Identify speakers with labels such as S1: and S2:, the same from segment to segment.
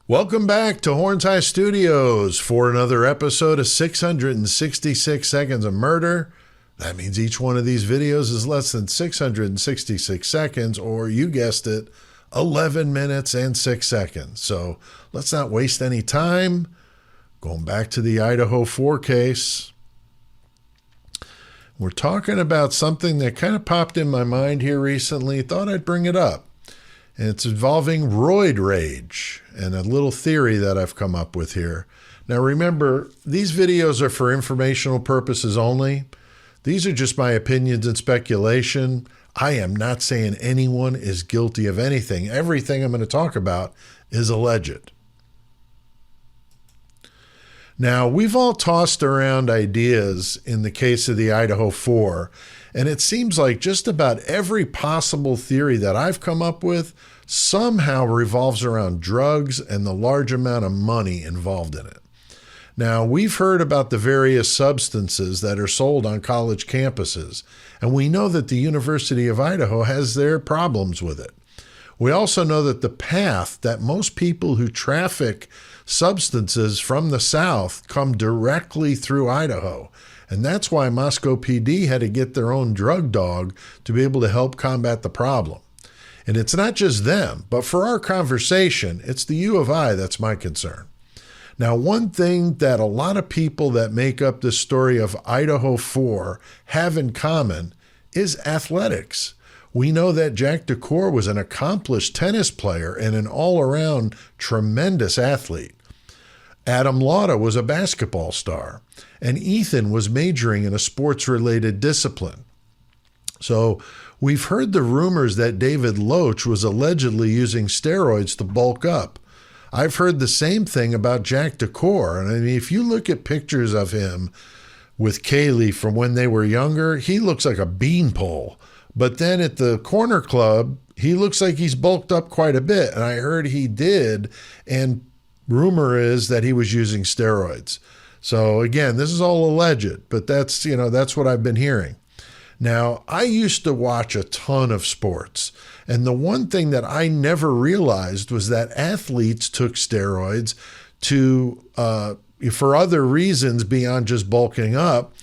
S1: Welcome back to Horns High Studios for another episode of 666 Seconds of Murder. That means each one of these videos is less than 666 seconds, or you guessed it, 11 minutes and 6 seconds. So let's not waste any time. Going back to the IDAHO 4 case. We're talking about something that kind of popped in my mind here recently. Thought I'd bring it up. And it's involving Roid Rage and a little theory that I've come up with here. Now remember, these videos are for informational purposes only. These are just my opinions and speculation. I am not saying anyone is guilty of anything. Everything I'm going to talk about is alleged. Now, we've all tossed around ideas in the case of the IDAHO 4, and it seems like just about every possible theory that I've come up with somehow revolves around drugs and the large amount of money involved in it. Now, we've heard about the various substances that are sold on college campuses, and we know that the University of Idaho has their problems with it. We also know that the path that most people who traffic substances from the South come directly through Idaho. And that's why Moscow PD had to get their own drug dog to be able to help combat the problem. And it's not just them, but for our conversation, it's the U of I that's my concern. Now, one thing that a lot of people that make up this story of IDAHO 4 have in common is athletics. We know that Jack DeCour was an accomplished tennis player and an all-around tremendous athlete. Adam Lauda was a basketball star, and Ethan was majoring in a sports-related discipline. So we've heard the rumors that David Loach was allegedly using steroids to bulk up. I've heard the same thing about Jack DeCour, and I mean, if you look at pictures of him with Kaylee from when they were younger, he looks like a beanpole. But then at the corner club, he looks like he's bulked up quite a bit. And I heard he did. And rumor is that he was using steroids. So again, this is all alleged, but that's what I've been hearing. Now, I used to watch a ton of sports. And the one thing that I never realized was that athletes took steroids for other reasons beyond just bulking up.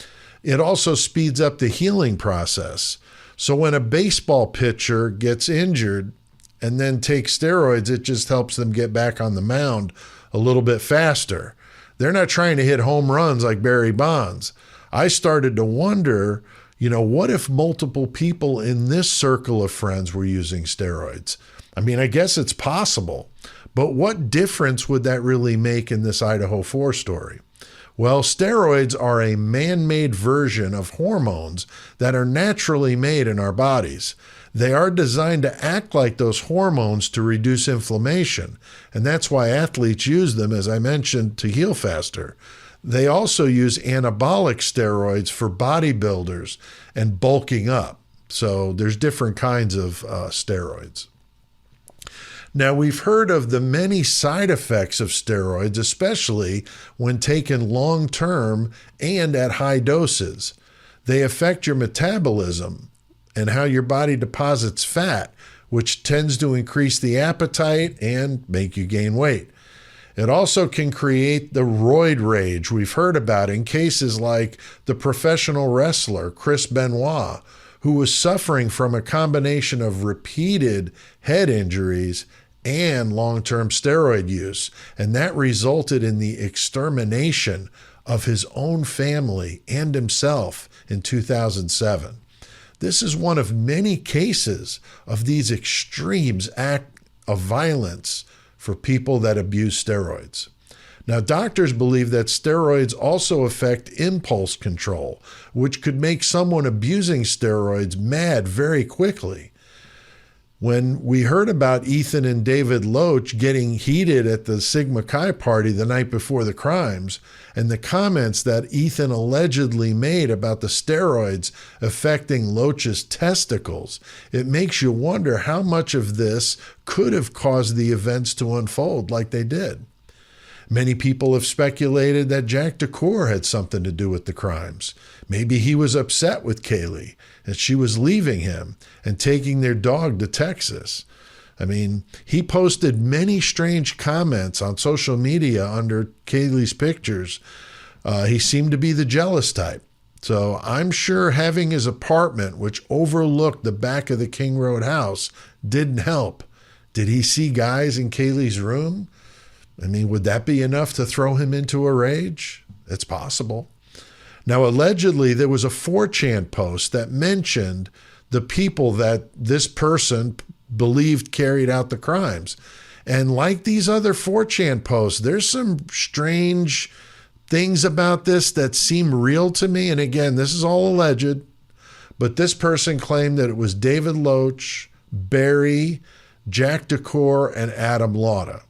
S1: It also speeds up the healing process. So when a baseball pitcher gets injured and then takes steroids, it just helps them get back on the mound a little bit faster. They're not trying to hit home runs like Barry Bonds. I started to wonder, what if multiple people in this circle of friends were using steroids? I mean, I guess it's possible, but what difference would that really make in this IDAHO 4 story? Well, steroids are a man-made version of hormones that are naturally made in our bodies. They are designed to act like those hormones to reduce inflammation, and that's why athletes use them, as I mentioned, to heal faster. They also use anabolic steroids for bodybuilders and bulking up. So there's different kinds of steroids. Now, we've heard of the many side effects of steroids, especially when taken long-term and at high doses. They affect your metabolism and how your body deposits fat, which tends to increase the appetite and make you gain weight. It also can create the roid rage we've heard about in cases like the professional wrestler Chris Benoit, who was suffering from a combination of repeated head injuries and long-term steroid use, and that resulted in the extermination of his own family and himself in 2007. This is one of many cases of these extremes act of violence for people that abuse steroids. Now, doctors believe that steroids also affect impulse control, which could make someone abusing steroids mad very quickly. When we heard about Ethan and David Loach getting heated at the Sigma Chi party the night before the crimes, and the comments that Ethan allegedly made about the steroids affecting Loach's testicles, it makes you wonder how much of this could have caused the events to unfold like they did. Many people have speculated that Jack DeCour had something to do with the crimes. Maybe he was upset with Kaylee and she was leaving him and taking their dog to Texas. I mean, he posted many strange comments on social media under Kaylee's pictures. He seemed to be the jealous type. So I'm sure having his apartment, which overlooked the back of the King Road house, didn't help. Did he see guys in Kaylee's room? I mean, would that be enough to throw him into a rage? It's possible. Now, allegedly, there was a 4chan post that mentioned the people that this person believed carried out the crimes. And like these other 4chan posts, there's some strange things about this that seem real to me. And again, this is all alleged, but this person claimed that it was David Loach, Barry, Jack Decor, and Adam Lauda.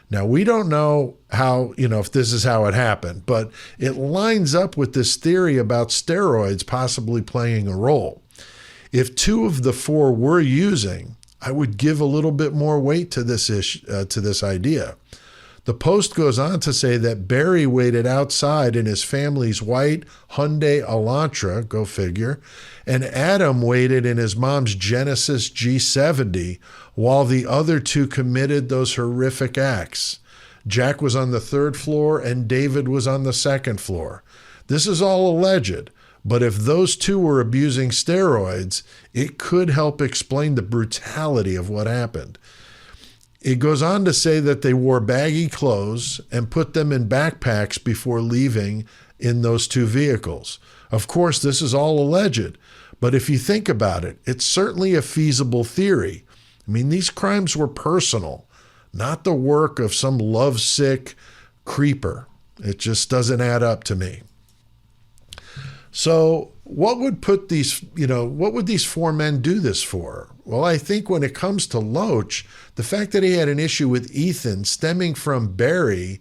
S1: Now, we don't know how, if this is how it happened, but it lines up with this theory about steroids possibly playing a role. If 2 of the 4 were using, I would give a little bit more weight to this idea. The post goes on to say that Barry waited outside in his family's white Hyundai Elantra, go figure, and Adam waited in his mom's Genesis G70 while the other 2 committed those horrific acts. Jack was on the 3rd floor and David was on the 2nd floor. This is all alleged, but if those 2 were abusing steroids, it could help explain the brutality of what happened. It goes on to say that they wore baggy clothes and put them in backpacks before leaving in those 2 vehicles. Of course, this is all alleged, but if you think about it, it's certainly a feasible theory. I mean, these crimes were personal, not the work of some lovesick creeper. It just doesn't add up to me. So what would these 4 men do this for? Well, I think when it comes to Loach, the fact that he had an issue with Ethan stemming from Barry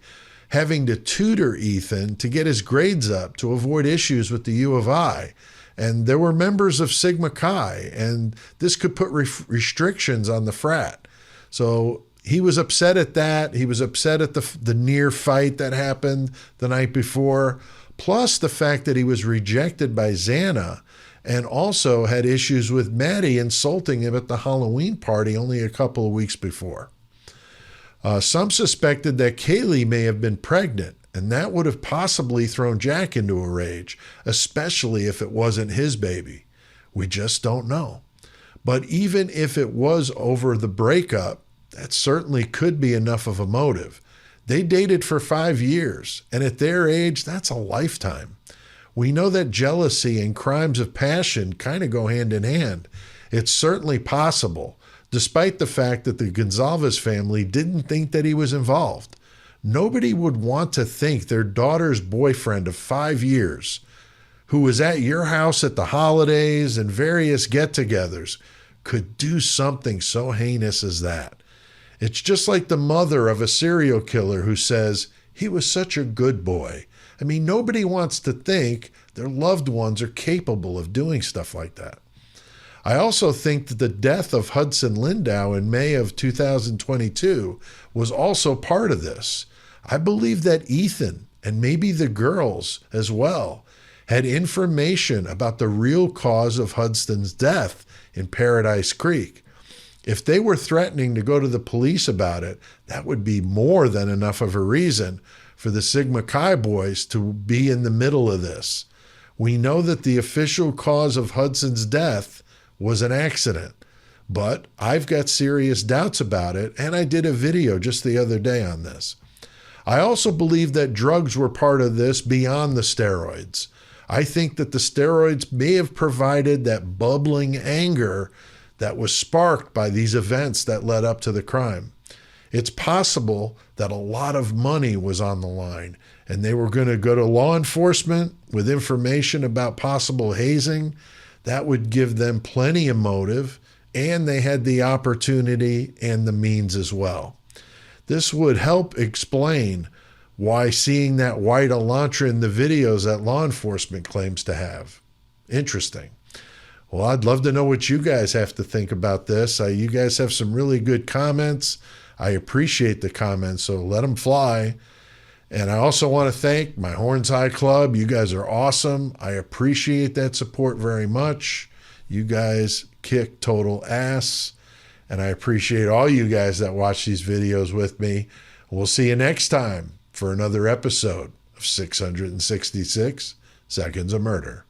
S1: having to tutor Ethan to get his grades up to avoid issues with the U of I. And there were members of Sigma Chi, and this could put restrictions on the frat. So he was upset at that. He was upset at the near fight that happened the night before, plus the fact that he was rejected by Xana and also had issues with Maddie insulting him at the Halloween party only a couple of weeks before. Some suspected that Kaylee may have been pregnant, and that would have possibly thrown Jack into a rage, especially if it wasn't his baby. We just don't know. But even if it was over the breakup, that certainly could be enough of a motive. They dated for 5 years, and at their age, that's a lifetime. We know that jealousy and crimes of passion kind of go hand in hand. It's certainly possible, despite the fact that the Gonzalez family didn't think that he was involved. Nobody would want to think their daughter's boyfriend of 5 years, who was at your house at the holidays and various get-togethers, could do something so heinous as that. It's just like the mother of a serial killer who says, "He was such a good boy." I mean, nobody wants to think their loved ones are capable of doing stuff like that. I also think that the death of Hudson Lindau in May of 2022 was also part of this. I believe that Ethan, and maybe the girls as well, had information about the real cause of Hudson's death in Paradise Creek. If they were threatening to go to the police about it, that would be more than enough of a reason for the Sigma Chi boys to be in the middle of this. We know that the official cause of Hudson's death was an accident, but I've got serious doubts about it, and I did a video just the other day on this. I also believe that drugs were part of this beyond the steroids. I think that the steroids may have provided that bubbling anger that was sparked by these events that led up to the crime. It's possible that a lot of money was on the line, and they were going to go to law enforcement with information about possible hazing. That would give them plenty of motive, and they had the opportunity and the means as well. This would help explain why seeing that white Elantra in the videos that law enforcement claims to have. Interesting. Well, I'd love to know what you guys have to think about this. You guys have some really good comments. I appreciate the comments, so let them fly. And I also want to thank my Horns High Club. You guys are awesome. I appreciate that support very much. You guys kick total ass. And I appreciate all you guys that watch these videos with me. We'll see you next time for another episode of 666 Seconds of Murder.